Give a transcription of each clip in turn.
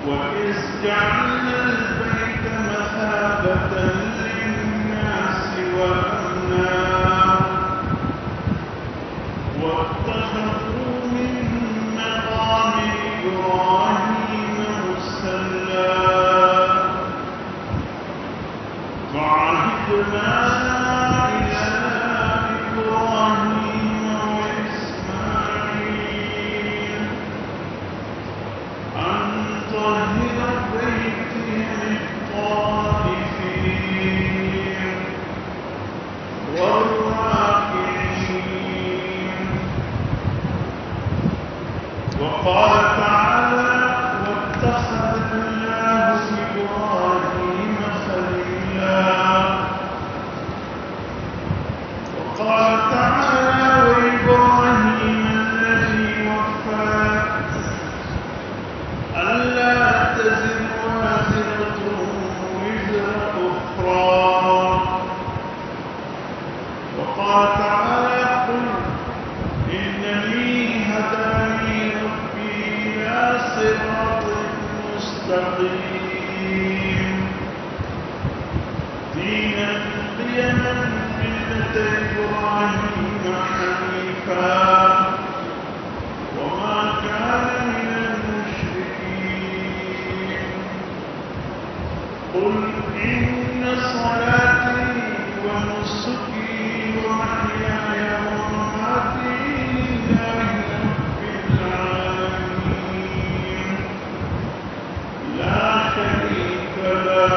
وإذ جعلنا البيت مثابة للناس وأمنا واتخذوا من مقام إبراهيم مصلى وعهدنا إلى إبراهيم وإسماعيل أن طهر بيتي للطائفين والراكعين. وقال تعالى واتخذ الله إبراهيم خليلا. وقال تعالى وإبراهيم الذي وفى ألا تزر وازرة وزر أخرى. وقال تعالى قل إنني هداني ربي إلى صراط مستقيم دينا قيما ملة إبراهيم حنيفا وما كان من المشركين. قل إن صلاتي ونسكي ومحياي ومماتي لله رب العالمين لا شريك له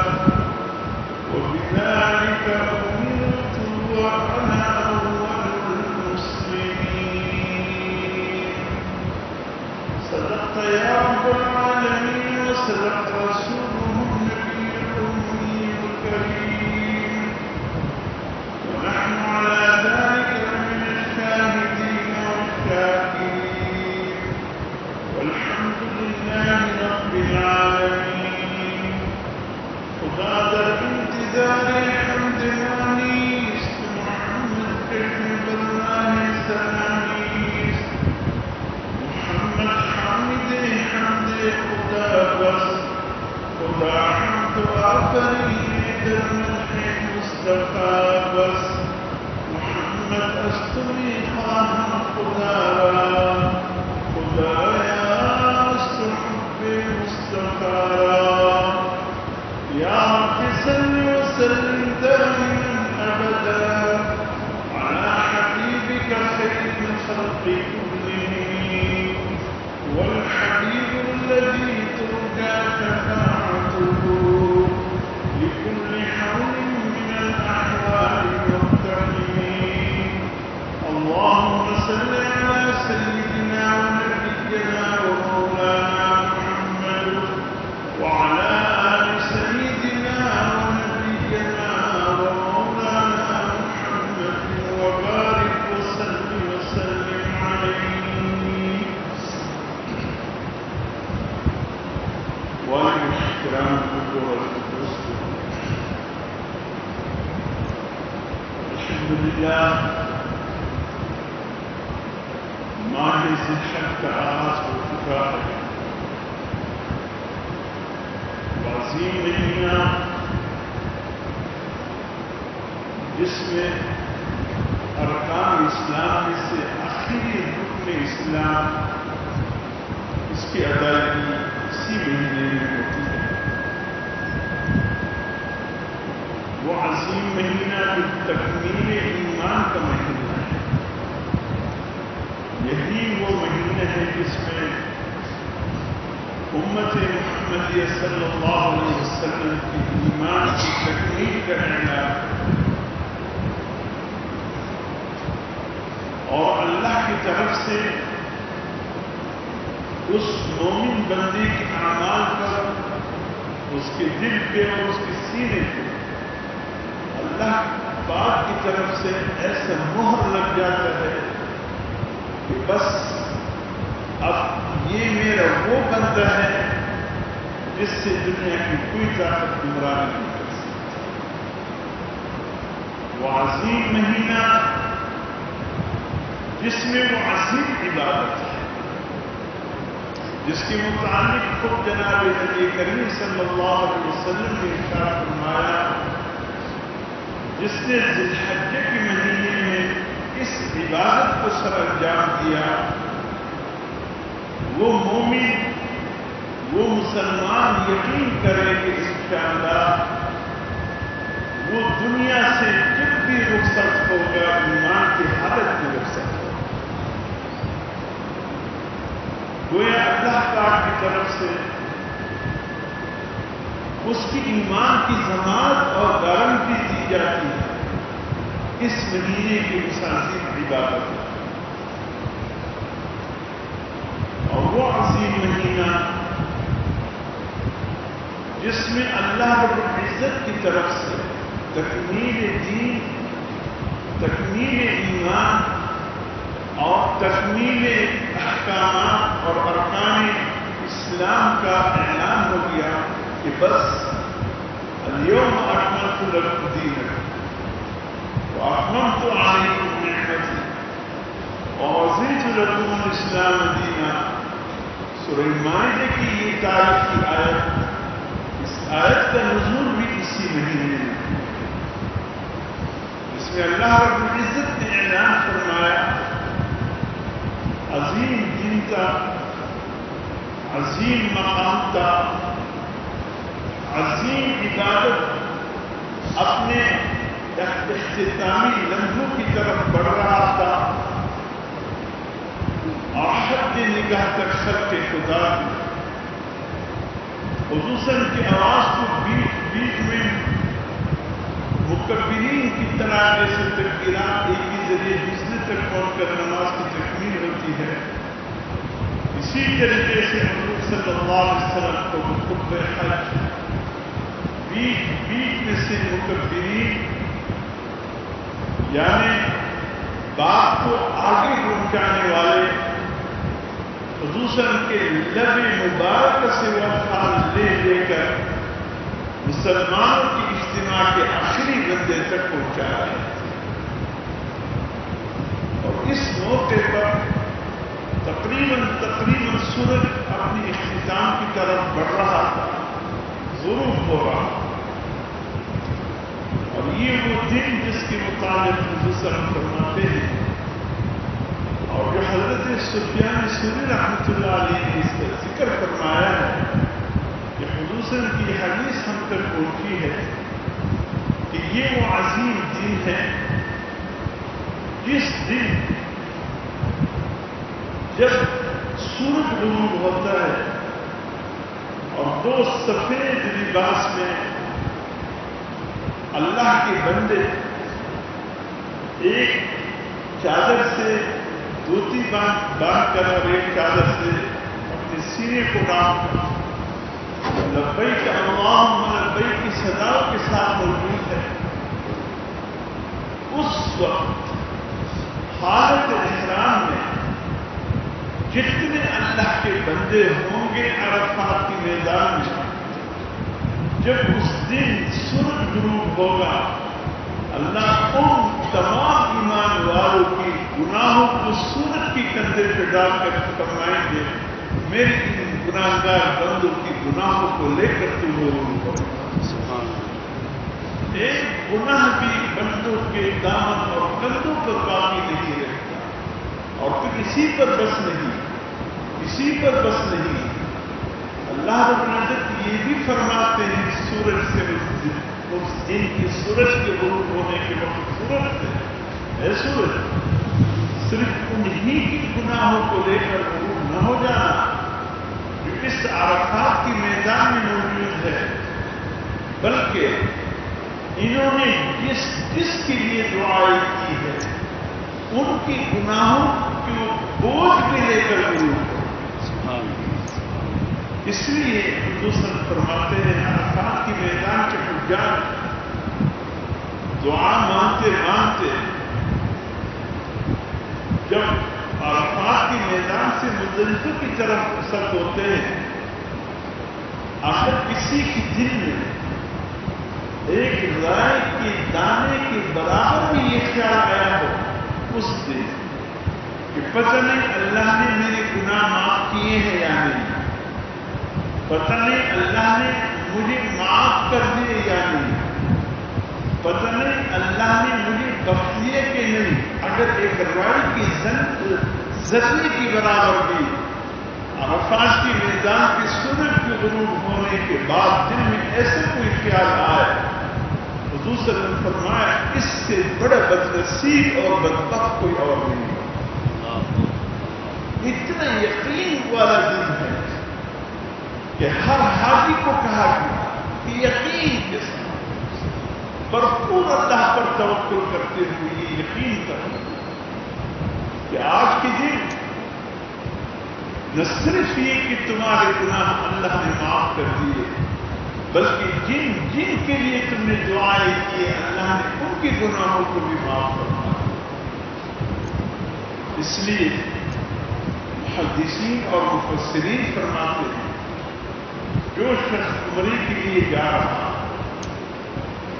وبذلك أمرت وأنا أول المسلمين. صدقت يا رب العالمين وصدق رسوله النبي الأمي الكريم ونحن على ذلك من الشاهدين والشاكرين والحمد لله رب العالمين. خدا در انتظار حمد وانیست محمد کشم بالله سلاميست. محمد حامد حمد خدا بس خدا حمد آفرین در مدح مصطفى بس. محمد استری خواهم خدا را خدایا استر حب مصطفى را. یا رب صل وسلم دائما ابدا على حبيبك خير الخلق كلهم والحبيب الذي ترجى شفاعته لكل حول من الأحوال والتعليم. اللهم صل على سيدنا ونبينا ومولانا محمد وعلى آل سيدنا ونبينا ومولانا محمد وبارك وسلم عليه. والاحترام الحمد لله ماہ ذوالحج کا آغاز ہو چکا ہے. عظیم مہینہ جس میں ارکان اسلام میں سے آخری رکن اسلام اس کی ادائیگی اسی مہینے میں ہوتی ہے. وہ عظیم مہینہ جو تکمیل ایمان کا مہینہ ہے. یہی وہ مہینہ ہے جس میں امت محمدیہ صلی اللہ علیہ وسلم کی ایمان کی تکمیل کا اعلان اور اللہ کی طرف سے اس مومن بندے کے اعمال پر اس کے دل پہ اور اس کے سینے پہ اللہ پاک کی طرف سے ایسا مہر لگ جاتا ہے کہ بس اب یہ میرا وہ بندہ ہے جس سے دنیا کی کوئی طاقت گمراہ نہیں کر سکتی. وہ عظیم مہینہ جس میں وہ عظیم عبادت ہے. جس کے متعلق خود جناب نبی کریم صلی اللہ علیہ وسلم نے ارشاد فرمایا، جس نے ذی الحجہ کے مہینے میں اس عبادت کو سر انجام دیا، وہ مومن، وہ مسلمان یقین کرے کہ انشاءاللہ وہ دنیا سے جب بھی رخصت ہوگا ایمان کی حالت میں رخصت ہوگا۔ گویا اللہ پاک کی طرف سے اس کی ایمان کی ضمانت اور گارنٹی دی جاتی ہے اس مہینے کی مسلسل عبادت میں۔ اور وہ عظیم مہینہ جس میں اللہ رب العزت کی طرف سے تکمیل دین، تکمیل ایمان اور تکمیل احکامات اور ارکان اسلام کا اعلان ہو گیا کہ بس اليوم اکملت لکم دینکم واتممت علیکم نعمتی ورضیت لکم الاسلام دینا۔ سورہ مائدہ کی یہ تاریخی آیت، اس آیت کا نزول بھی اسی مہینے میں، اس میں اللہ رب العزت نے اعلان فرمایا عظیم دین کا، عظیم مقام کا، عظیم عبادت اپنے اختتامی لمحوں کی طرف بڑھ رہا تھا، اور حد نگاہ تک خلق خدا خصوصاً کی آواز کو بیچ میں مکبرین کی طرح جیسے تکبیرات ایک ہی ذریعے دوسرے تک پہنچ کر نماز کی تکمیل ہوتی ہے، اسی طریقے سے حضور صلی اللہ علیہ وسلم کو خطبہ حج بیچ میں سے مکبرین یعنی بات کو آگے پہنچانے والے خصوصاً کے لب مبارک سے وہ لے کر مسلمانوں کی اجتماع کے آخری بندے تک پہنچا رہے تھے۔ اور اس موقع پر تقریباً سورج اپنی اختتام کی طرف بڑھ رہا تھا، غروب ہو رہا، اور یہ وہ دن جس کے متعلق حضور صلی اللہ علیہ وسلم فرماتے ہیں، اور جو حضرت سفیان ثوری رحمۃ اللہ علیہ نے اس کا ذکر فرمایا ہے کہ حضور صلی اللہ علیہ وسلم کی حدیث ہم تک پہنچی ہے کہ یہ وہ عظیم دن ہے جس دن جب سورج غروب ہوتا ہے اور دو سفید لباس میں اللہ کے بندے ایک چادر سے دھوتی باندھ کر اور ایک چادر سے اپنے سینے کو ڈھانپ کر لبیک اللہم لبیک کی صداؤں کے ساتھ موجود ہے، اس وقت حالت احرام میں جتنے اللہ کے بندے ہوں گے عرفات کے میدان میں، جب اس دن سورج غروب ہوگا، اللہ ان تمام ایمان والوں کی گناہوں کو سورج کی کندھے پہ ڈال کر فرمائیں گے میری ان گناہگار بندوں کی گناہوں کو لے کر تم لوگوں کو ایک گناہ بھی بندوں کے دامن اور کندھوں پر باقی نہیں رہتا۔ اور پھر اسی پر بس نہیں، اللہ رب العزت یہ بھی فرماتے ہیں سورج سے اس دن کی سورج کے غروب ہونے کے وقت سورج سے، اے سورج صرف انہی کی گناہوں کو لے کر غروب نہ ہو جانا جو اس عرفات کی میدان میں موجود ہے، بلکہ انہوں نے جس کے لیے دعائیں کی ہے ان کی گناہوں کو بوجھ بھی لے کر غروب ہو۔ اس لیے حضور صلی اللہ علیہ وسلم فرماتے ہیں عرفات کی میدان کے حجاج دعا مانتے جب عرفات کے میدان سے مزدلفہ کی طرف رخصت ہوتے ہیں، اگر کسی کے دل میں ایک رائے کے دانے کے برابر بھی یہ خیال آیا ہو اس دن کہ پتہ نہیں اللہ نے میرے گناہ معاف کیے ہیں یا نہیں، پتہ نہیں اللہ نے مجھے معاف کر دیے یا نہیں، پتہ نہیں اللہ نے مجھے بخش دیے کہ نہیں۔ اگر ایک رائی کی ذرے کی برابر بھی عرفات کی میدان کی سورج کے غروب ہونے کے بعد دل میں ایسے کوئی خیال آئے، حضور صلی اللہ علیہ وسلم فرمایا اس سے بڑا بدنصیب اور بدبخت کوئی اور نہیں۔ اتنا یقین والا دن ہے کہ ہر حاجی کو کہا گیا کہ یقین کے ساتھ بھرپور اللہ پر توکل کرتے ہوئے یہ یقین کرنا کہ آج کے دن نہ صرف یہ کہ تمہارے گناہ اللہ نے معاف کر دیے، بلکہ جن جن کے لیے تم نے دعائیں کی اللہ نے ان کے گناہوں کو بھی معاف کر دیا۔ اس لیے محدثین اور مفسرین فرماتے ہیں جو شخص عمرے کے لیے جا رہا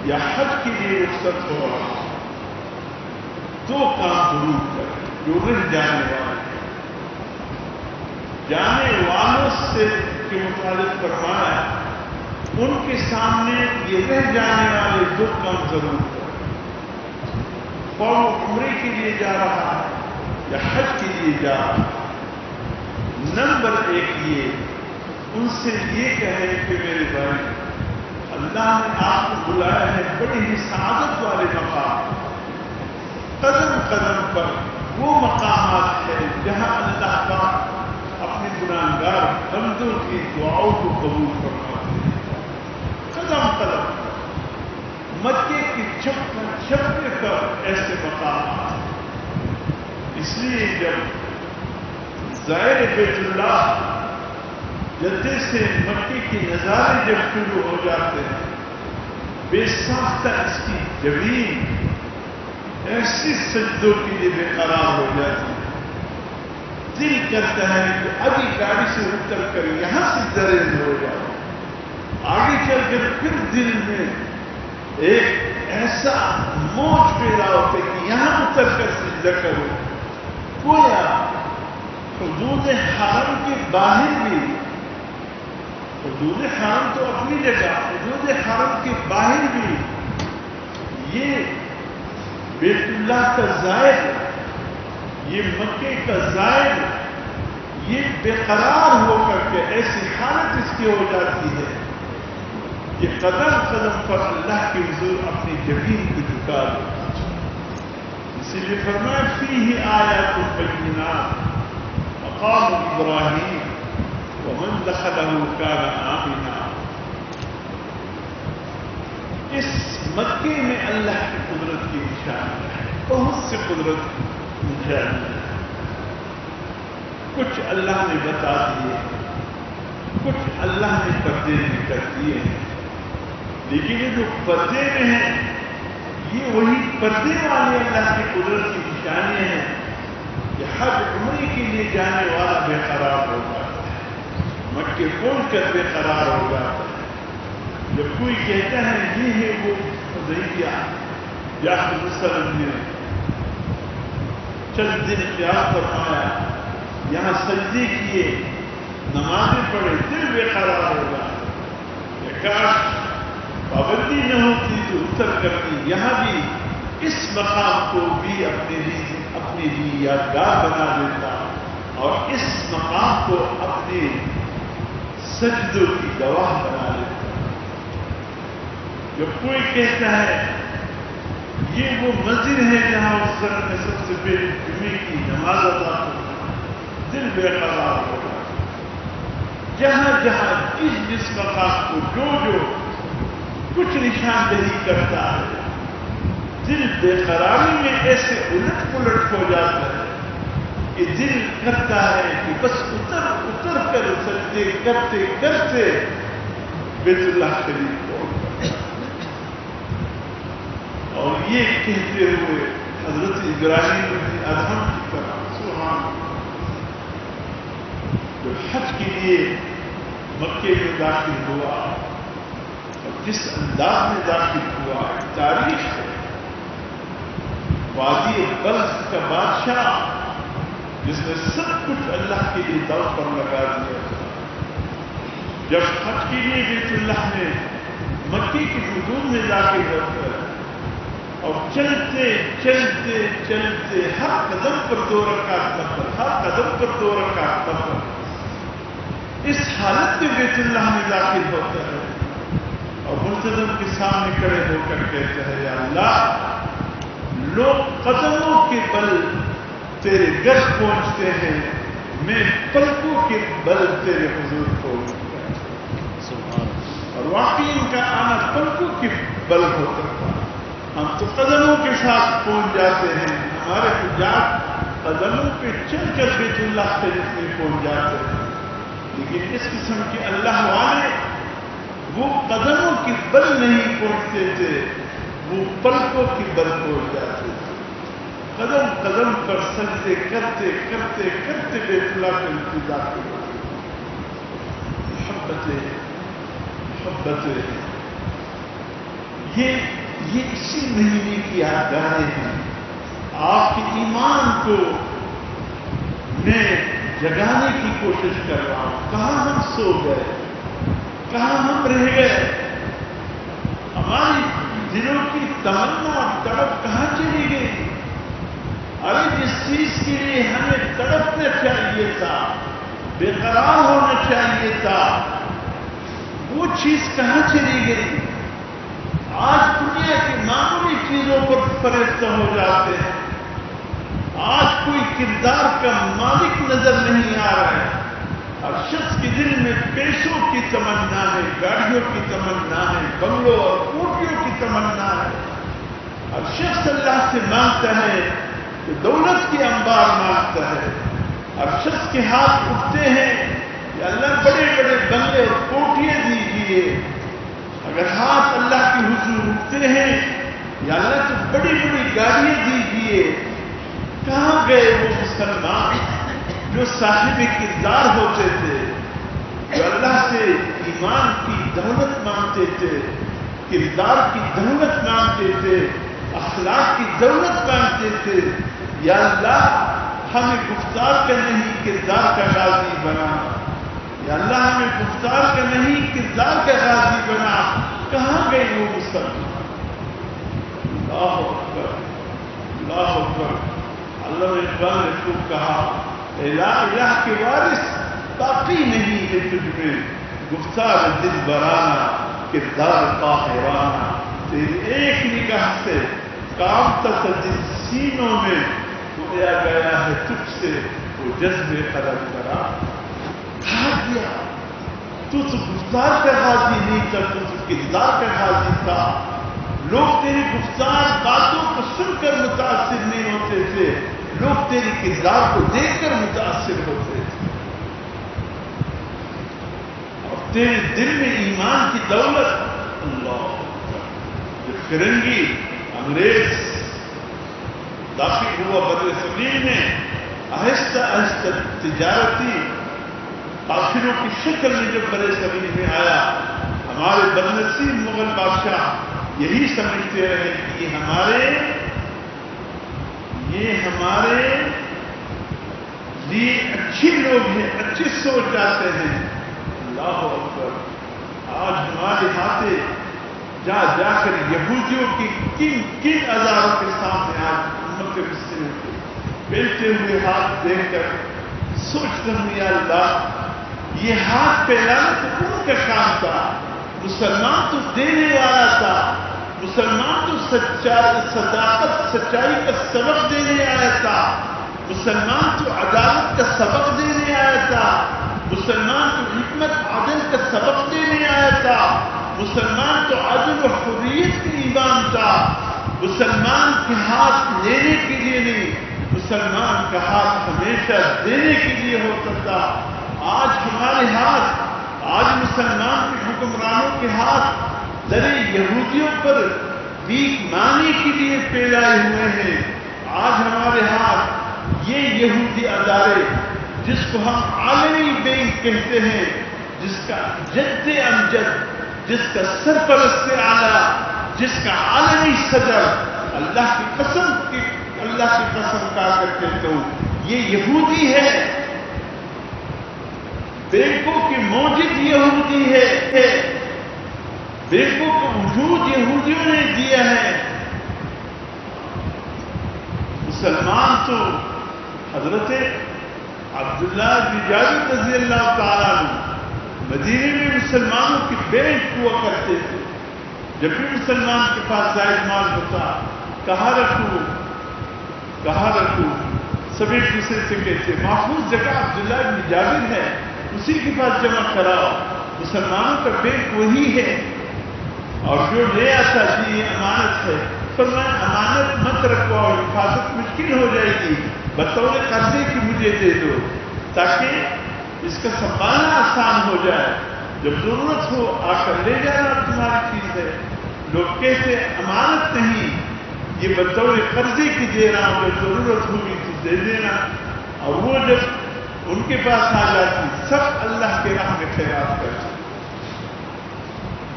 یا حج کے لیے رخصت ہو رہا، دو کام ضرور کرے جو رہ جانے والے ہیں۔ جانے والوں سے کے متعلق فرمایا ان کے سامنے یہ رہ جانے والے دو کام ضرور کرے، اور وہ عمرے کے لیے جا رہا ہے یا حج کے لیے جا رہا ہے۔ نمبر ایک یہ ان سے یہ کہیں کہ میرے بھائی اللہ نے آپ کو بلایا ہے بڑی ہی سعادت والے مقام، قدم قدم پر وہ مقامات ہیں جہاں اللہ پاک اپنے گناہگار بندوں کی دعاؤں کو قبول فرماتے ہیں۔ قدم قدم مکے کی چپے پر ایسے مقامات ہیں۔ اس لیے جب زائر بیت اللہ جدے سے مکے کے نظارے جب شروع ہو جاتے ہیں، بے ساختہ اس کی زمین ایسی سجدوں کے لیے بے قرار ہو جاتی ہے، دل کرتا ہے کہ ابھی گاڑی سے اتر کر یہاں سے درز ہو جائے، آگے چل کر پھر دل میں ایک ایسا موج پیدا ہوتا ہے کہ یہاں اتر کر سجدہ کرو۔ گویا حدود حرم کے باہر بھی، حدود حرم تو اپنی جگہ، حدود حرم کے باہر بھی یہ بیت اللہ کا زائر، یہ مکے کا زائر، یہ بے قرار ہو کر کے ایسی حالت اس کی ہو جاتی ہے کہ قدم قدم پر اللہ کے حضور اپنی جبین کو جھکا دیتا۔ اسی لیے فرمایا فیہ آیات بینات مقام ابراہیم ومن دخلہ کان آمنا۔ اس مکے میں اللہ کی قدرت کی نشانی ہے، بہت سے قدرت کی نشانی ہے۔ کچھ اللہ نے بتا دیے، کچھ اللہ نے پردے میں کر دیے ہیں، لیکن یہ جو پردے میں ہیں یہ وہی پردے والی اللہ کی قدرت کی نشانیاں ہیں کہ حج عمرے کے لیے جانے والا بے قرار ہو جاتا ہے، مکے کھول کر بے قرار ہو جاتا ہے۔ جب کوئی کہتا ہے یہ ہے وہ حدیبیہ یا وسلم نے چند دن قیام فرمایا، یہاں سجدے کیے، نمازیں پڑھے، دل بے قرار ہو جاتا، کاش پابندی نہ ہوتی تو اتر کرتی۔ یہاں بھی اس مقام کو بھی اپنے لیے یادگار بنا دیتا اور اس مقام کو اپنے سجدوں کی گواہ بنا لیتا۔ جب کوئی کہتا ہے یہ وہ مسجد ہے جہاں اس سر میں سب سے پہلے جمعے کی نماز ادا ہوتی، دل بے قرار ہو جاتا۔ جہاں جہاں جس مقام کو جو کچھ نشاندہی کرتا ہے، دل بے قراری میں ایسے الٹ پلٹ ہو جاتا ہے کہ دل کرتا ہے کہ بس اتر کر سجدے کرتے کرتے بیت اللہ شریف پہنچ جائے۔ اور یہ کہتے ہوئے حضرت ابراہیم بن ادہم کی طرح سبحان جو حج کے لیے مکے میں داخل ہوا اور جس انداز میں داخل ہوا، تاریخ ہے وادی بلخ کا بادشاہ جس نے سب کچھ اللہ کے لیے دو پر لگا دیا، جب حج کے لیے بیت اللہ میں مکے کی حدود میں داخل ہوتا ہے اور چلتے چلتے چلتے ہر قدم پر 2 رکعت نفل، ہر قدم پر 2 رکعت نفل، اس حالت میں بیت اللہ میں داخل ہوتا ہے اور ملتزم کے سامنے کھڑے ہو کر کہتا ہے یا اللہ، لوگ قدموں کے بل تیرے گھر پہنچتے ہیں، میں پلکوں کے بل تیرے حضور پہنچتا ہے۔ اور واقعی ان کا آنا پلکوں کے بل ہوتا تھا، ہم تو قدموں کے ساتھ پہنچ جاتے ہیں، ہمارے حجاج قدموں پہ چل کر بیت اللہ شریف میں پہنچ جاتے ہیں، لیکن اس قسم کے اللہ والے وہ قدموں کی بل نہیں پہنچتے تھے، وہ پلکوں کی بل پہنچ جاتے تھے۔ قدم قدم پر سجدے کرتے کرتے کرتے بیت اللہ کے انتظار کرتے۔ محبتیں یہ اسی مہینے کی یادگاریں ہیں۔ آپ کے ایمان کو میں جگانے کی کوشش کر رہا ہوں۔ کہاں ہم سو گئے، کہاں ہم رہ گئے، ہماری دلوں کی تمنا اور تڑپ کہاں چلی گئی؟ ارے جس چیز کے لیے ہمیں تڑپنا چاہیے تھا، بے قرار ہونا چاہیے تھا، وہ چیز کہاں چلی گئی؟ آج دنیا کی معمولی چیزوں پر فریفتہ ہو جاتے ہیں۔ آج کوئی کردار کا مالک نظر نہیں آ رہا ہے۔ ہر شخص کے دل میں پیسوں کی تمنا ہے، گاڑیوں کی تمنا ہے، بنگلوں اور کوٹھیوں کی تمنا ہے۔ ہر شخص اللہ سے مانگتا ہے تو دولت کے انبار مانگتا ہے۔ ہر شخص کے ہاتھ اٹھتے ہیں یا اللہ بڑے بڑے بنگلے اور کوٹھیاں دیجیے۔ اگر ہاتھ اللہ کے حضور اٹھتے ہیں یا اللہ تو بڑی بڑی گاڑیاں دیجیے۔ کہاں گئے وہ مسلمان جو صاحب کردار ہوتے تھے، جو اللہ سے ایمان کی دولت مانگتے تھے، کردار کی دولت مانگتے تھے، اخلاق کی دولت مانگتے تھے؟ یا اللہ ہمیں گفتار کا نہیں کردار کا غازی بنا، یا اللہ ہمیں گفتار کا نہیں کردار کا غازی بنا۔ کہاں گئے وہ مسلمان؟ اللہ اکبر، اللہ اکبر۔ علامہ اقبال نے خوب کہا، لا الہ کے وارث باقی نہیں ہے تجھ میں، گفتار دل برانہ کردار طاہرانہ۔ تیری ایک نگاہ سے کامتا تھا جن سینوں میں، کھویا گیا ہے تجھ سے وہ جذبے قدم کرا۔ کہا گیا تو گفتار کا غازی نہیں تھا، تو کردار کا غازی تھا۔ لوگ تیری گفتار باتوں کو سن کر متاثر نہیں ہوتے تھے، لوگ تیری کردار کو دیکھ کر متاثر ہوتے تھے۔ اور تیرے دل میں ایمان کی دولت، اللہ جو فرنگی انگریز داخل ہوا بر صغیر میں، آہستہ آہستہ تجارتی قافلوں کی شکل میں جب بر صغیر میں آیا، ہمارے بدنصیب مغل بادشاہ یہی سمجھتے رہے کہ یہ ہمارے لیے اچھے لوگ ہیں، اچھی سوچ جاتے ہیں۔ اللہ اکبر۔ آج ہمارے ہاتھیں جا جا کر یہودیوں کی کن ہزاروں کے سامنے آج امت مسلموں کے بیلتے ہوئے ہاتھ دیکھ کر سوچتا ہوں یا اللہ، یہ ہاتھ پھیلانا تو ان کا کام تھا، مسلمان تو دینے والا تھا، مسلمان تو صداقت سچائی کا سبق دینے آیا تھا، مسلمان تو عدالت کا سبق دینے آیا تھا، مسلمان تو حکمت عدل کا سبق دینے آیا تھا، مسلمان تو عدل و حریت کی ایمان تھا۔ مسلمان کے ہاتھ لینے کے لیے نہیں، مسلمان کا ہاتھ ہمیشہ دینے کے لیے ہوتا تھا۔ آج ہمارے ہاتھ، آج مسلمان کے حکمرانوں کے ہاتھ درے یہودیوں پر بھیک مانگنے کے لیے پھیلائے ہوئے ہیں۔ آج ہمارے ہاتھ یہ یہودی ادارے جس کو ہم عالمی بینک کہتے ہیں، جس کا جد امجد، جس کا سرپرست اعلیٰ، جس کا عالمی صدر، اللہ کی قسم کھا کر کہتا ہوں یہ یہودی ہے۔ دیکھو کہ موجود یہودی ہے، دیکھو کہ وجود یہودیوں نے دیا ہے. مسلمان تو حضرت عبداللہ بن جابر رضی اللہ تعالیٰ عنہ مدینے میں مسلمانوں کی بینچ ہوا کرتے تھے. جب بھی مسلمان کے پاس زائد مال ہوتا کہاں رکھوں سبھی دوسرے سے کہتے محفوظ جگہ عبداللہ بن جابر ہے اسی کے پاس جمع کراؤ. مسلمانوں کا بینک وہی ہے. اور جو لے آتا جی یہ امانت ہے، فرمایا امانت مت رکھو اور حفاظت مشکل ہو جائے گی، بطور قرضے کی مجھے دے دو تاکہ اس کا سنبھالنا آسان ہو جائے. جب ضرورت ہو آ کر لے جانا تمہاری چیز ہے. لوگ کہتے امانت نہیں، یہ بطور قرضے کی دے رہا ہوں، جب ضرورت ہوگی تو دے دینا. اور وہ جب ان کے پاس آ جاتی سب اللہ کے راہ میں خیرات کرتے،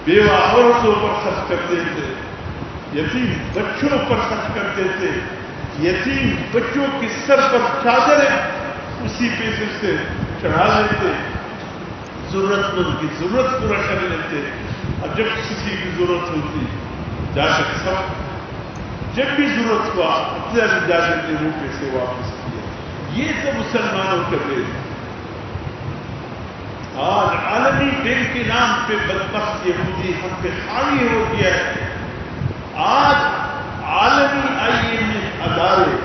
بیوہ عورتوں پر خرچ کرتے تھے، یتیم بچوں پر خرچ کرتے تھے. یتیم بچوں کی سر پر چادریں اسی پیسے سے چڑھا لیتے، ضرورت مند کی ضرورت پورا کر لیتے. اور جب کسی کی ضرورت ہوتی جا کر سب جب بھی ضرورت ہوا اپنے اجازت نے وہ پیسے واپس کیے. یہ تو مسلمانوں کا دین. آج عالمی دین کے نام پہ بدبخت یہودی ہم پہ حاوی ہو گیا ہے. آج عالمی IMF ادارے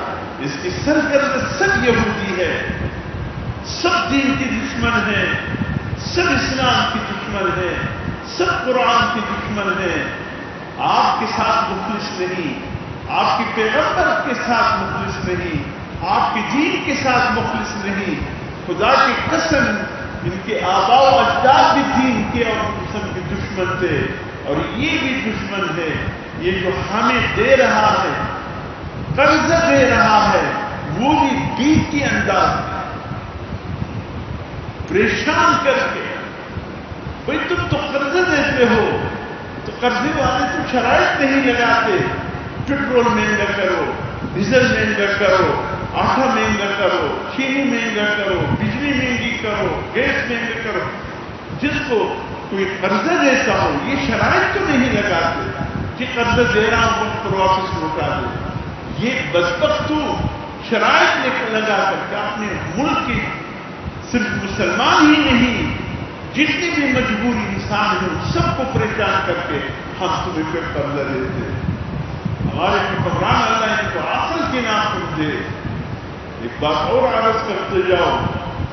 اس کی سرگرد سب یہودی ہے، سب دین کی دشمن ہیں، سب اسلام کی دشمن ہیں، سب قرآن کی دشمن ہیں. آپ کے ساتھ مخلص نہیں، آپ کے پیغمبر کے ساتھ مخلص نہیں، آپ کے دین کے ساتھ مخلص نہیں. خدا کی قسم ان کے آباء و اجداد بھی دین کے اور قسم کے دشمن تھے، اور یہ بھی دشمن ہے. یہ جو ہمیں دے رہا ہے، قرض دے رہا ہے، وہ بھی دین کے انداز میں پریشان کر کے. بھئی تم تو قرض دیتے ہو تو قرضے والے تو شرائط نہیں لگاتے. پٹرول مہنگا کرو، ڈیزل مہنگا کرو، آٹا مہنگا کرو، چینی مہنگا کرو، بجلی مہنگی کرو، گیس مہنگا کرو. جس کو کوئی قرض دیتا ہو یہ شرائط تو نہیں لگاتے کہ قرض دے رہا ہوں وقت پر واپس لوٹا دے. یہ بدبخت تو شرائط لگا کر کے اپنے ملک کی صرف مسلمان ہی نہیں جتنی بھی مجبوری انسان ہے ان سب کو پریشان کر کے ہم تمہیں پہ قرضہ دیتے. ہمارے حکمران اللہ ان کو عقل کے نام پر دے. ایک بات اور عرض کرتے جاؤ،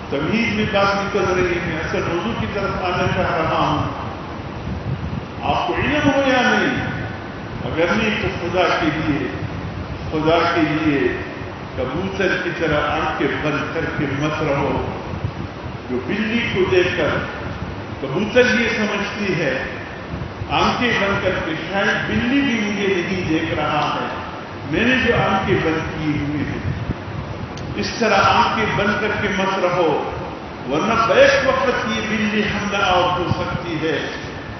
تمیز میں بات نکل رہی ہے، اصل موضوع کی طرف آنا چاہ رہا ہوں. آپ کو علم ہو یا نہیں؟ اگر نہیں تو خدا کے لیے کبوتر کی طرح آنکھیں بند کر کے مت رہو. جو بلی کو دیکھ کر کبوتر یہ سمجھتی ہے آنکھیں بند کر کے شاید بلی بھی مجھے نہیں دیکھ رہا ہے، میں نے جو آنکھیں بند کی ہوئی ہیں. اس طرح آنکھیں بند کر کے مت رہو، ورنہ بیک وقت یہ بلی حملہ آور ہو سکتی ہے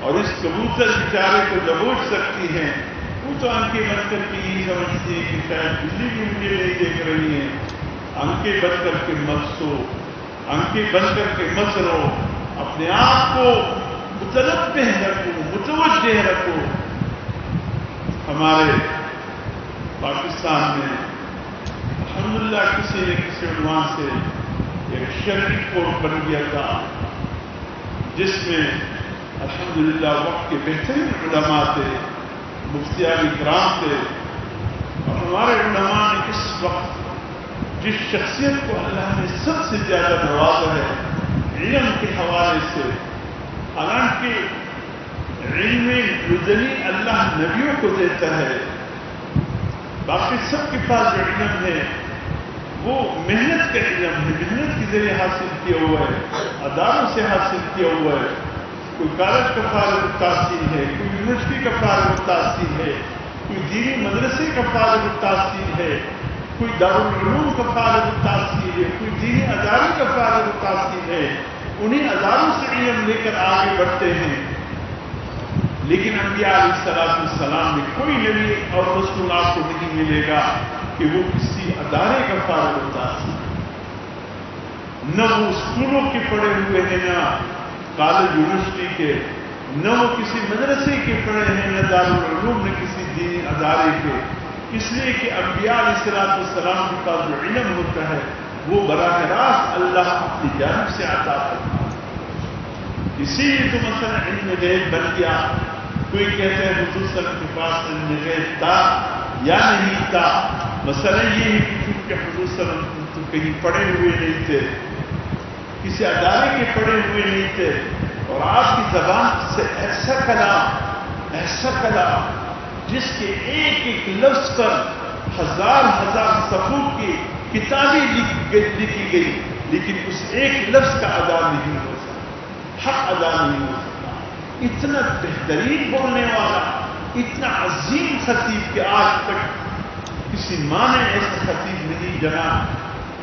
اور اس کبوتر بیچارے کو دبوچ سکتی ہے. وہ تو آنکھیں بند کر کے یہ سمجھتی ہے کہ شاید بلی بھی مجھے نہیں دیکھ رہی ہے. آنکھیں بند کر کے مت سو، آنکھیں بند کر کے مت رہو. اپنے آپ کو متنبہ رکھو، متوجہ رکھو. ہمارے پاکستان میں الحمدللہ کسی نے کسی عنوان سے ایک شرعی کورٹ بن گیا تھا جس میں الحمدللہ وقت کے بہترین علماء تھے، مفتیان کرام تھے. اور ہمارے علماء نے اس وقت جس شخصیت کو اللہ نے سب سے زیادہ نوازا ہے علم کے حوالے سے، حالانکہ علم لدنی اللہ نبیوں کو دیتا ہے، باقی سب کے پاس جو علم ہے وہ محنت کا علم ہے، محنت کے ذریعے حاصل کیا ہوا ہے، اداروں سے حاصل کیا ہوا ہے. کوئی کالج کا فارغ التحصیل ہے، کوئی یونیورسٹی کا فارغ التحصیل ہے، کوئی دینی مدرسے کا فارغ التحصیل ہے، کوئی دارالعلوم کا فارغ التحصیل ہے، کوئی دینی ادارے کا فارغ التحصیل ہے. انہیں اداروں سے علم لے کر آگے بڑھتے ہیں. لیکن انبیاء علیہ السلام میں کوئی نبی اور رسول آپ کو نہیں ملے گا کہ وہ کسی ادارے کا فارغ التحصیل. نہ وہ اسکولوں کے پڑھے ہوئے ہیں، نہ کالج یونیورسٹی کے، نہ وہ کسی مدرسے کے پڑھے ہیں، نہ دارالعلوم، نہ کسی دینی ادارے کے، اس لیے کہ انبیاء علیہ السلام کے پاس جو علم ہوتا ہے وہ براہ راست اللہ اپنی جانب سے عطا کرتا ہے۔ اسی لیے تو مثلا علم غیب بن گیا۔ کوئی کہتا ہے حضور صلی اللہ علیہ وسلم کے پاس علم غیب تھا یا نہیں تھا، مثلا یہ ہے کہ چونکہ حضور صلی اللہ علیہ وسلم تو کہیں پڑھے ہوئے نہیں تھے، کسی ادارے کے پڑھے ہوئے نہیں تھے، اور آپ کی زبان سے ایسا کلام جس کے ایک ایک لفظ پر ہزار صفحوں کی کتابیں لکھی گئی، لیکن اس ایک لفظ کا ادا نہیں ہو سکتا، حق ادا نہیں ہو سکتا۔ اتنا بہترین بولنے والا، اتنا عظیم خطیب کہ آج تک کسی ماں نے ایسا خطیب نہیں جنا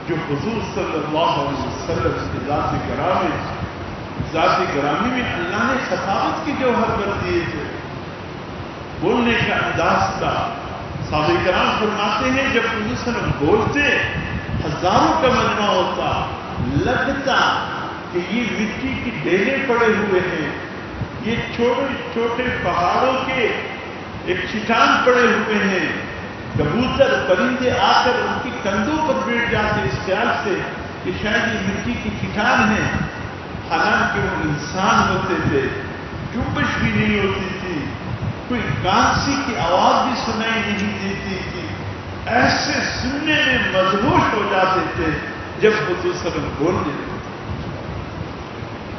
جو حضور صلی اللہ علیہ وسلم کی ذات گرامی میں اللہ نے خطابت کی جوہر بر دیے تھے، بولنے کا انداز تھا۔ صحابہ کرام فرماتے ہیں جب حضور صلی اللہ علیہ وسلم بولتے ہزاروں کا مجمع ہوتا، لگتا کہ یہ مٹی کی ڈیلے پڑے ہوئے ہیں، یہ چھوٹے چھوٹے پہاڑوں کے ایک چٹان پڑے ہوئے ہیں، کبوتر پرندے آ کر ان کی کندھوں پر بیٹھ جاتے اس خیال سے کہ شاید یہ مٹی کی چٹان ہے، حالانکہ وہ انسان ہوتے تھے، جنبش بھی نہیں ہوتی تھی، کوئی کانسی کی آواز بھی سنائی نہیں دیتی تھی، ایسے سننے میں مدہوش ہو جاتے تھے جب حضور صلی اللہ علیہ وسلم بولتے تھے۔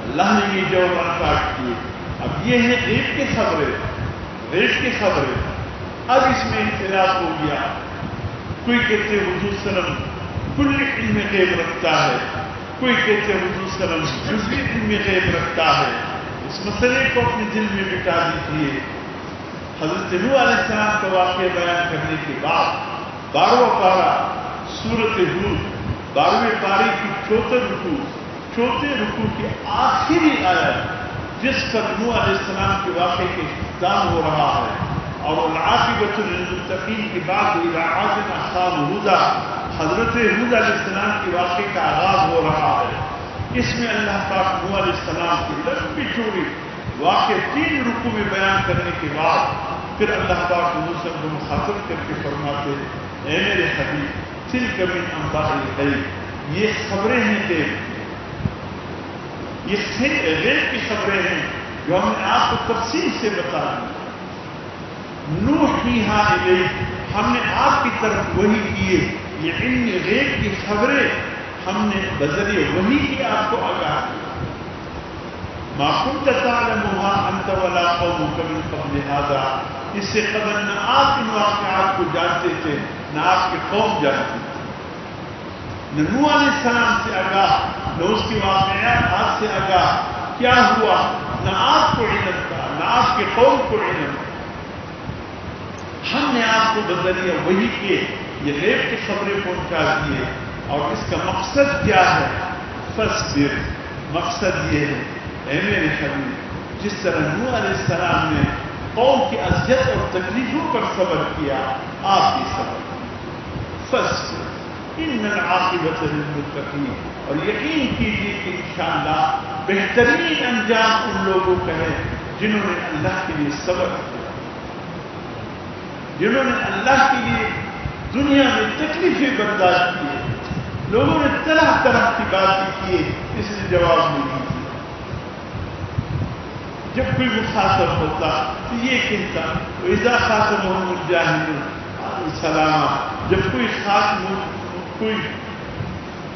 اللہ نے یہ جوہر کاٹ کیے۔ اب یہ ہے غیب کی خبریں، اب اس میں اختلاف ہو گیا۔ کوئی کہتے حضور صلی اللہ علیہ وسلم کل علم غیب رکھتا ہے، کوئی کہتے حضور صلی اللہ علیہ وسلم جزوی علم غیب رکھتا ہے۔ اس مسئلے کو اپنے دل میں بٹا دیجیے۔ حضرت نوح علیہ السلام کا واقعہ بیان کرنے کے بعد 12واں پارہ سورۃ ہود، 12ویں پارے کی چوتھے رکوع کی آخری آیت جس پر نوح علیہ السلام کے واقعے کے اختتام ہو رہا ہے، اور العاقبۃ للمتقین کی بات اذا عاد اصحاب ہود، حضرت ہود علیہ السلام کے واقعے کا آغاز ہو رہا ہے۔ اس میں اللہ پاک نوح علیہ السلام کی لمبی چوڑی واقعہ 3 رکوع میں بیان کرنے کے بعد پھر اللہ پاک حضور صلی اللہ علیہ وسلم کو مخاطب کر کے فرماتے ہیں، اے میرے حبیب تلک من انباء الغیب، یہ خبریں ہیں غیب، یہ غیب کی خبریں ہیں جو ہم نے آپ کو تفصیل سے بتا دی۔ نوحیہا الیک، ہم نے آپ کی طرف وحی کیے، یہ علم غیب کی خبریں ہم نے بذریعہ وحی کی آپ کو آگاہ کیا۔ ما كنت تعلمها انت ولا قومك من قبل هذا، اس سے قبل نہ آپ ان واقعات کو جانتے تھے نہ آپ کی قوم جانتی تھی، نہ نوح علیہ السلام سے آگاہ نہ اس کی واقعات آپ سے آگاہ کیا ہوا، نہ آپ کو علم تھا نہ آپ کی قوم کو علم تھا۔ ہم نے آپ کو بذریعہ وحی کے یہ غیب کی خبریں پہنچا دیے، اور اس کا مقصد کیا ہے؟ فاصبر، مقصد یہ ہے اے میرے حبیب جس طرح نوح علیہ السلام نے قوم کی اذیت اور تکلیفوں پر صبر کیا، آپ بھی صبر کیجیے۔ فاصبر ان العاقبۃ للمتقین، اور یقین کیجیے کہ انشاءاللہ بہترین انجام ان لوگوں کا ہے جنہوں نے اللہ کے لیے صبر کیا، جنہوں نے اللہ کے لیے دنیا میں تکلیفیں برداشت کی۔ لوگوں نے طرح طرح کی باتیں کی، اس نے جواب نہیں دیا۔ جب کوئی مخاطب ہوتا تو یہ کہتا وَإِذَا خَاطَبَهُمُ الْجَاهِلُونَ سَلَامًا، جب کوئی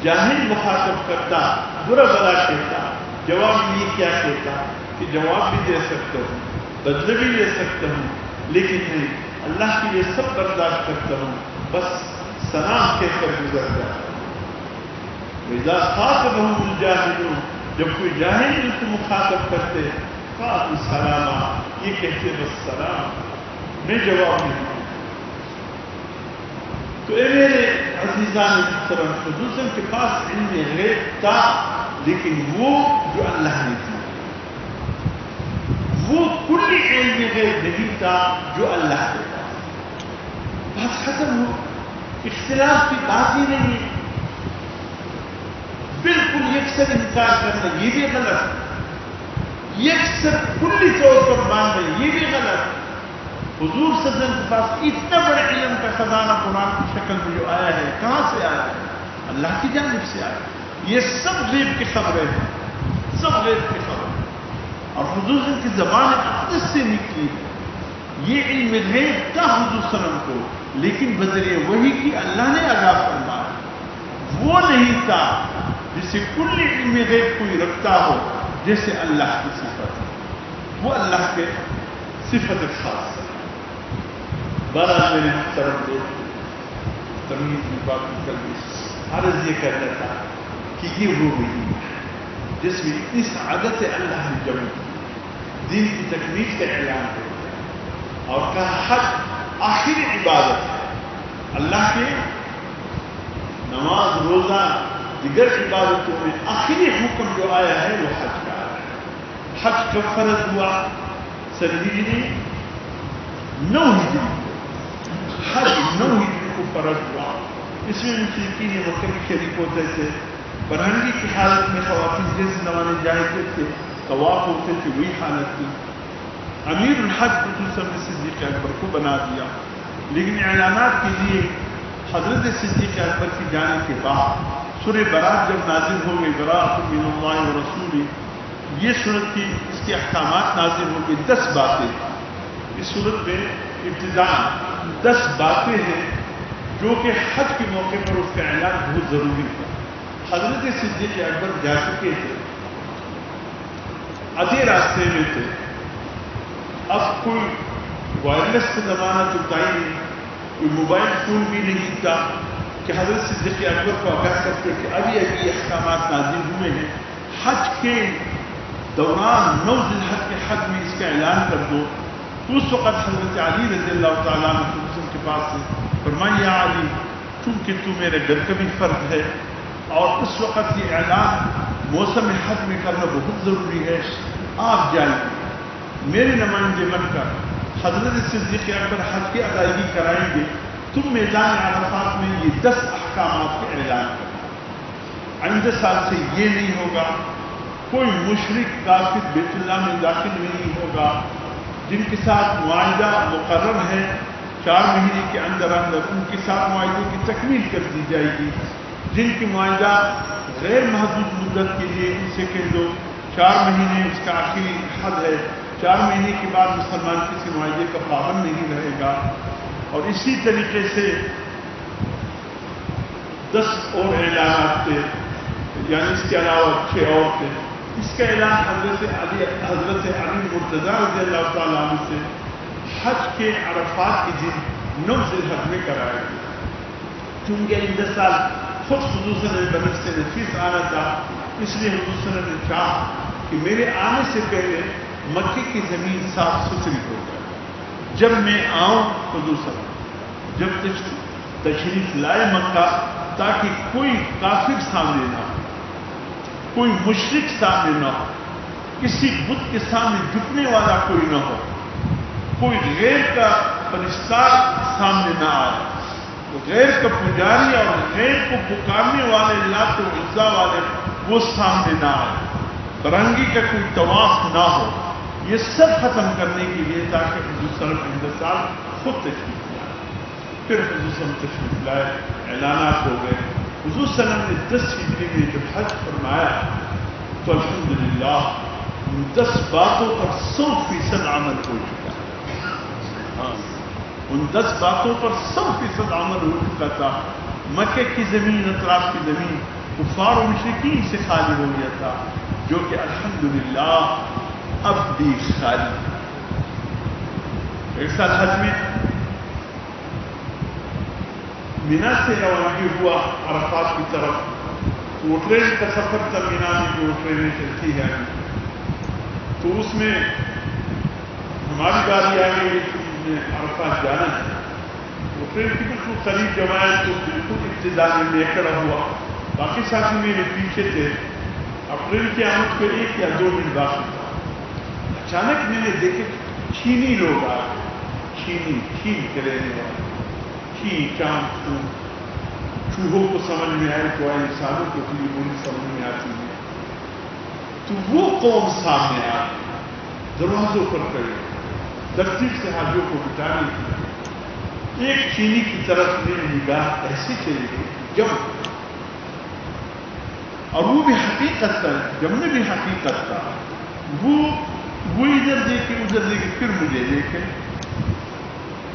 جاہل مخاطب کرتا برا بلا کہتا، جواب میں یہ کیا کہتا کہ جواب بھی دے سکتا ہوں، بدلے بھی لے سکتا ہوں، لیکن نہیں، اللہ کے لیے سب برداشت کرتا ہوں، بس سلام کہہ کر گزر جاتا ہوں۔ وَإِذَا خَاطَبَهُمُ الْجَاهِلُونَ، جب کوئی جاہل ان کو مخاطب کرتے قالوا سلاما، یہ کہتے بس سلام، میں جواب نہیں دوں۔ تو اے میرے عزیزان محترم، حضور کے پاس علم غیب تھا، لیکن وہ جو اللہ نے دیا، وہ کل علم غیب نہیں تھا جو اللہ کے پاس۔ بات ختم ہو، اختلاف کی بات ہی نہیں ہے۔ بالکل یکسر انکار کرنا یہ بھی غلط ہے، یکسر کلی طور پر ماننا یہ بھی غلط ہے۔ حضور صلی اللہ علیہ وسلم کے پاس اتنا بڑا علم کا خزانہ قرآن کی شکل میں جو آیا ہے، کہاں سے آیا ہے؟ اللہ کی جانب سے آیا ہے۔ یہ سب غیب کی خبریں ہیں، سب غیب کی خبریں، اور حضور صلی اللہ علیہ وسلم کی زبان اقدس سے نکلی ہے۔ یہ علم غیب تھا حضور صلی اللہ علیہ وسلم کو، لیکن بذریعہ وحی کی اللہ نے آگاہ فرمایا۔ وہ نہیں تھا جسے کل علم غیب کوئی رکھتا ہو جیسے اللہ کی صفت ہے، وہ اللہ کے صفت خاص ہے۔ بہرحال میرے محترم دوست، تمیز کی بات کر دی، عرض یہ کرنا تھا کہ یہ وہ مہینہ ہے جس میں اتنی سعادت اللہ نے جمع کی، دین کی تکمیل کا اعلان کیا اور کہا حج آخری عبادت ہے۔ اللہ کے نماز روزہ دیگر عبادتوں میں آخری حکم جو آیا ہے وہ حج کا آیا ہے۔ حج کب فرض ہوا؟ سن ہجری 9 ہجری، حج 9 ہجری کو فرض ہوا۔ اس میں مشرکین مکہ میں شریک ہوتے تھے، برہنگی کی حالت میں خواتین جنس نوانے جاتے تھے، طواف ہوتے تھے، وہی حالت تھی۔ امیر الحج خصوصاً صدیق اکبر کو بنا دیا، لیکن اعلانات کے لیے حضرت صدیق اکبر کی جانے کے بعد سورہ برات جب نازل ہو گئی، براءۃ من اللہ و رسولہ، یہ صورت کی اس کے احکامات نازل ہو گئے۔ 10 باتیں اس صورت میں ابتداء 10 باتیں ہیں جو کہ حج کے موقع پر اس کا اعلان بہت ضروری تھا۔ حضرت صدیق اکبر جا چکے تھے، آدھے راستے میں تھے، اب کوئی وائرلیس کا زمانہ تو تھا ہی نہیں، کوئی موبائل فون بھی نہیں تھا کہ حضرت صدیق اکبر کو آگاہ کرتے کہ ابھی ابھی احکامات نازل ہوئے ہیں، حج کے دوران 9 ذی الحج کے حج میں اس کا اعلان کر دو۔ تو اس وقت حضرت علی رضی اللہ تعالیٰ عنہ کے پاس سے فرمایا، یا علی چونکہ تو میرے گھر کا بھی فرد ہے اور اس وقت یہ اعلان موسم حج میں کرنا بہت ضروری ہے، آپ جائیں میرے نمائندے بن کر حضرت صدیق اکبر حج کی ادائیگی کرائیں گے، تم میدان عرفات میں یہ 10 احکامات کا اعلان کرو۔ آئندہ سال سے یہ نہیں ہوگا، کوئی مشرک کافر بیت اللہ میں داخل نہیں ہوگا، جن کے ساتھ معاہدہ مقرر ہے 4 مہینے کے اندر اندر ان کے ساتھ معاہدے کی تکمیل کر دی جائے گی، جن کی معاہدہ غیر محدود مدت کے لیے ان سے کہہ دو 4 مہینے اس کا آخری حد ہے، 4 مہینے کے بعد مسلمان کسی معاہدے کا پابند نہیں رہے گا۔ اور اسی طریقے سے 10 اور اعلانات تھے، یعنی اس کے علاوہ 6 اور تھے۔ اس کا اعلان حضرت علی مرتضیٰ رضی اللہ تعالیٰ عنہ سے حج کے عرفات کے دن 9 ذی الحج میں کرایا گیا۔ چونکہ آئندہ سال خود حضور صلی اللہ علیہ وسلم بنفس نفیس آنا تھا، اس لیے حضور صلی اللہ علیہ وسلم نے چاہا کہ میرے آنے سے پہلے مکے کی زمین صاف ستھری ہو جائے، جب میں آؤں حضور صلی اللہ علیہ وسلم جب تشریف لائے مکہ، تاکہ کوئی کافر سامنے نہ ہو، کوئی مشرک سامنے نہ ہو، کسی بت کے سامنے جھکنے والا کوئی نہ ہو، کوئی غیر کا پرستار سامنے نہ آئے، غیر کا پجاری اور غیر کو پکارنے والے لات و عزا والے وہ سامنے نہ آئے، برہنگی کا کوئی طواف نہ ہو۔ یہ سب ختم کرنے کے لیے تاکہ حضور صلی اللہ علیہ وسلم سال خود تشریف لائے۔ پھر حضور صلی اللہ علیہ وسلم تشریف لائے، اعلانات ہو گئے۔ حضور صلی اللہ علیہ وسلم نے 10 ہجری میں جب حج فرمایا تو الحمدللہ ان 10 باتوں پر 100% عمل ہو چکا ہے۔ ان 10 باتوں پر 100% عمل ہو چکا تھا۔ مکے کی زمین، اطراف کی زمین کفار و مشرکین سے خالی ہو گیا تھا، جو کہ الحمدللہ اب بھی خالی ہے۔ ایک سال حج میں مینا سے روانگی ہوا عرفات کی طرف، وہ ٹرین کا سفر تھا، مینا میں جو ٹرینیں چلتی ہے، تو اس میں ہماری باری آ گئی کہ عرفات جانا ہے۔ وہ ٹرین کی بالکل قریب جماعت تو بالکل ابتدا میں لے کر ہوا، باقی ساتھی میرے پیچھے تھے۔ اب ٹرین کی آمد کو 1 یا 2 دن باقی تھا، اچانک میں نے دیکھے چینی لوگ آ گئے، چین کے رہنے والے، چین چان چون چوہوں کو سمجھ میں آئے تو آئے، انسانوں کو تو یہ بولی سمجھ میں آتی ہے. تو وہ قوم سامنے آ دروازوں پر کھڑے ترتیب سے حاجوں کو بٹانے کی. ایک چینی کی طرف میری نگاہ ایسی چلی گئی جب، اور وہ بھی حقیقت تھا، جب میں بھی حقیقت تھا، وہ ادھر دیکھے ادھر دیکھے پھر مجھے دیکھے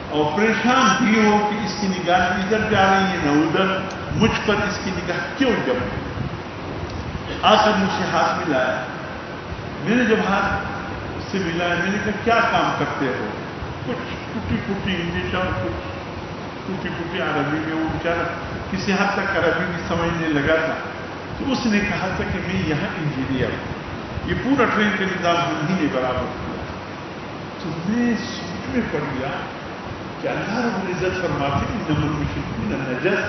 اور پریشان بھی ہو کہ اس کی نگاہ ادھر جا رہی ہے نہ ادھر، مجھ پر اس کی نگاہ کیوں جم گئی. آ کر مجھ سے ہاتھ ملایا. میں نے جب ہاتھ سے ملایا میں نے کہا کیا کام کرتے ہو؟ کچھ ٹوٹی پھوٹی انگلش اور کچھ ٹوٹی پھوٹی عربی میں. وہ بیچارہ کسی حد تک عربی بھی سمجھنے لگا تھا. تو اس نے کہا تھا کہ میں یہاں انجینئر ہوں، یہ پورا ٹرین کا نظام ہم ہی نے برابر کیا. تو میں سوچ میں پڑ گیا کہ اللہ رب العزت فرماتے ہیں انما المشرکون نجس.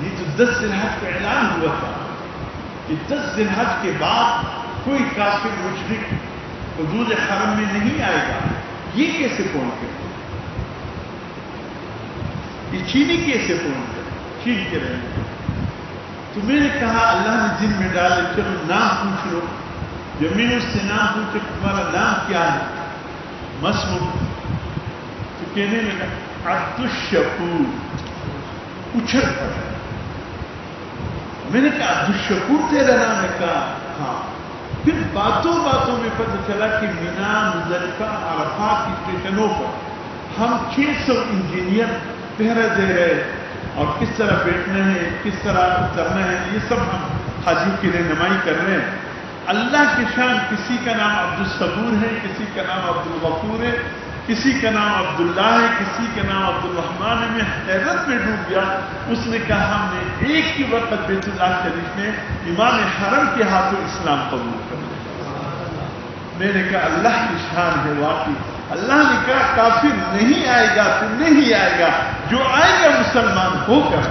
یہ تو 10 ذی الحج کا اعلان ہوا تھا کہ 10 ذی الحج کے بعد کوئی کافر مشرک حدود حرم میں نہیں آئے گا. یہ کیسے پہنچ گئے؟ یہ چینی کیسے پہنچ گئے؟ چین کے رہنے گے. تو میں نے کہا اللہ نے دل میں ڈالے چلو نام پوچھ لو. جب میں نے اس سے نام پوچھا تمہارا نام کیا ہے؟ مسموع. تو کہنے لگا عبد الشکور. اچھل پڑا. میں نے کہا عبد الشکور تیرا نام ہے؟ کہا ہاں. پھر باتوں باتوں میں پتہ چلا کہ مینا، مزدلفہ، عرفات کی اسٹیشنوں پر ہم 600 انجینئر پہرا دے رہے اور کس طرح بیٹھنا ہے، کس طرح اترنا ہے، یہ سب ہم حاجیوں کی رہنمائی کر رہے ہیں. اللہ کی شان، کسی کا نام عبد الصبور ہے، کسی کا نام عبد الغفور ہے، کسی کا نام عبداللہ ہے، کسی کا نام عبد الرحمان ہے. میں حیرت میں ڈوب گیا. اس نے کہا ہم نے ایک ہی وقت بیت اللہ شریف میں امام حرم کے ہاتھوں اسلام قبول کر لیا. میں نے کہا اللہ کی شان ہے واقعی. اللہ نے کہا کافر نہیں آئے گا تو نہیں آئے گا، جو آئے گا مسلمان ہو کر.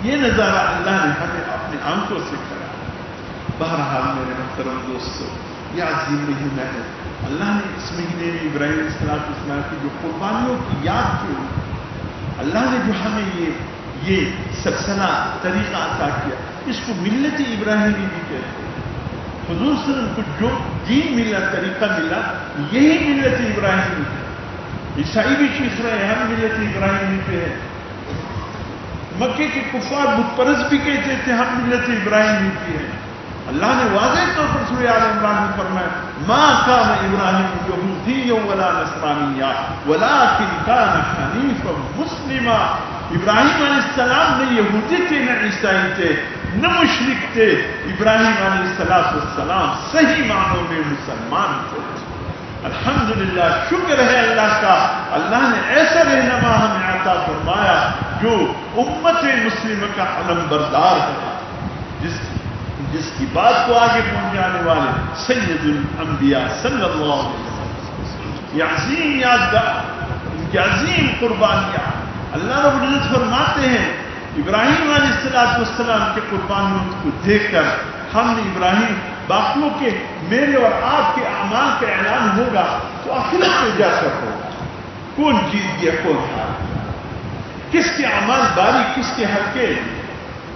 یہ نظارہ اللہ نے ہمیں اپنے آنکھوں سے کرا. بہرحال میرے محترم دوستو، یہ عظیم مہینہ ہے. اللہ نے اس مہینے میں ابراہیم علیہ السلام کی جو قربانیوں کی یاد کی، اللہ نے جو ہمیں یہ سلسلہ طریقہ عطا کیا، اس کو ملت ابراہیمی بھی کہتے ہیں. حضور صلی اللہ علیہ وسلم کو جو دین ملا، طریقہ ملا، یہی ملت ابراہیمی ہے. عیسائی بھی سیکھ رہے ہیں، ہم ملت ابراہیمی پہ ہیں. مکے کے کفار بت پرست بھی کہتے تھے ہم ملت ابراہیمی پہ ہیں. اللہ نے واضح طور پر سورہ آل عمران میں فرمایا ما کان ابراہیم یہودیا ولا نصرانیا ولکن کان حنیفا مسلما. ابراہیم علیہ السلام نہ یہودی تھے نہ عیسائی تھے نہ مشرک تھے. ابراہیم علیہ السلام صحیح معنوں میں مسلمان تھے. الحمدللہ، شکر ہے اللہ کا. اللہ نے ایسا رہنما ہمیں عطا فرمایا جو امت مسلمہ کا علم بردار ہے، جس کی بات کو آگے پہنچانے والے سید الانبیاء صلی اللہ علیہ وسلم. یہ عظیم یادگار، ان کی عظیم قربانیاں. اللہ رب العزت فرماتے ہیں ابراہیم علیہ السلام کے قربانیوں کو دیکھ کر ہم نے ابراہیم، باقیوں کے میرے اور آپ کے اعمال کا اعلان ہوگا تو آخرت میں جا کر ہوگا. کون جیت گیا کون ہار گیا، کس کے اعمال باری، کس کے ہلکے،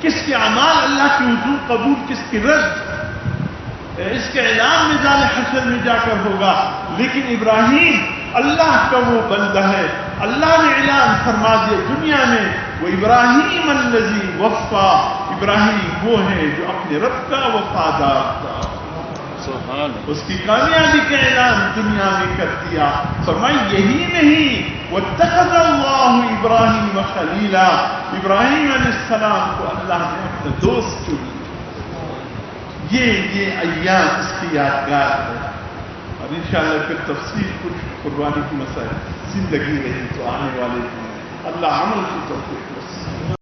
کس کے اعمال اللہ کی حضور قبول، کس کی رد، اس کے اعلان میدان حشر میں جا کر ہوگا. لیکن ابراہیم اللہ کا وہ بندہ ہے، اللہ نے اعلان فرما دیا دنیا میں وہ ابراہیم الذی وفا. ابراہیم وہ ہے جو اپنے رب کا وفادار تھا. اس کی کامیابی کا اعلان دنیا میں کر دیا. فرمایا یہی نہیں واتخذ اللہ ابراہیم خلیلا. ابراہیم علیہ السلام کو اللہ نے اپنا دوست چن لیا. یہ ایام اس کی یادگار ہے. اور انشاءاللہ پھر تفصیل کچھ قربانی کی مسائل زندگی رہی تو آنے والے دن اللہ عمل کی توفیق